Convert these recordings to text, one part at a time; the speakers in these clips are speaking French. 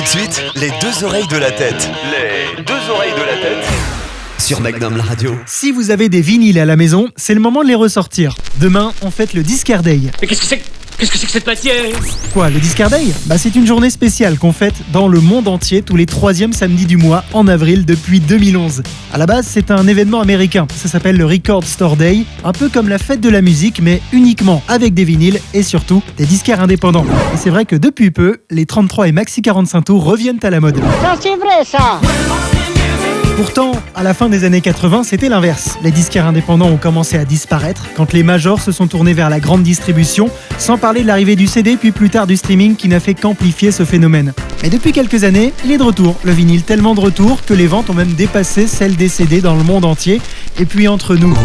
de suite, les deux oreilles de la tête. Les deux oreilles de la tête. Sur Magnum la radio. Si vous avez des vinyles à la maison, c'est le moment de les ressortir. Demain, on fête le Discard Day. Mais qu'est-ce que c'est que cette matière ? Quoi, le Discard Day ? C'est une journée spéciale qu'on fête dans le monde entier tous les 3e samedis du mois en avril depuis 2011. À la base, c'est un événement américain. Ça s'appelle le Record Store Day, un peu comme la fête de la musique, mais uniquement avec des vinyles et surtout des disquaires indépendants. Et c'est vrai que depuis peu, les 33 et maxi 45 tours reviennent à la mode. Ça c'est vrai ça. Pourtant, à la fin des années 80, c'était l'inverse. Les disquaires indépendants ont commencé à disparaître quand les majors se sont tournés vers la grande distribution, sans parler de l'arrivée du CD puis plus tard du streaming qui n'a fait qu'amplifier ce phénomène. Mais depuis quelques années, il est de retour. Le vinyle tellement de retour que les ventes ont même dépassé celles des CD dans le monde entier. Et puis entre nous...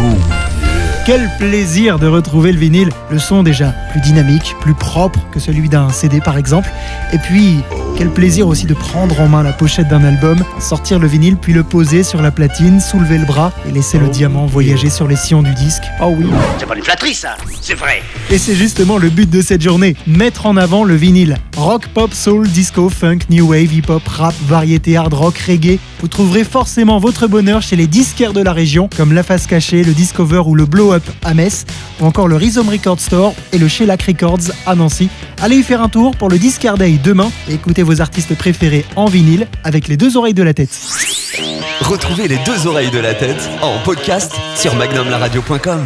Quel plaisir de retrouver le vinyle. Le son déjà plus dynamique, plus propre que celui d'un CD par exemple. Et puis, quel plaisir aussi de prendre en main la pochette d'un album, sortir le vinyle puis le poser sur la platine, soulever le bras et laisser le diamant voyager sur les sillons du disque. Oh oui. C'est pas une flatterie ça, c'est vrai. Et c'est justement le but de cette journée, mettre en avant le vinyle. Rock, pop, soul, disco, funk, new wave, hip-hop, rap, variété, hard rock, reggae. Vous trouverez forcément votre bonheur chez les disquaires de la région, comme La Face Cachée, le Discover ou le Blow Up à Metz, ou encore le Rhizome Record Store et le Shellac Records à Nancy. Allez y faire un tour pour le Discard Day demain et écoutez vos artistes préférés en vinyle avec les deux oreilles de la tête. Retrouvez les deux oreilles de la tête en podcast sur magnumlaradio.com.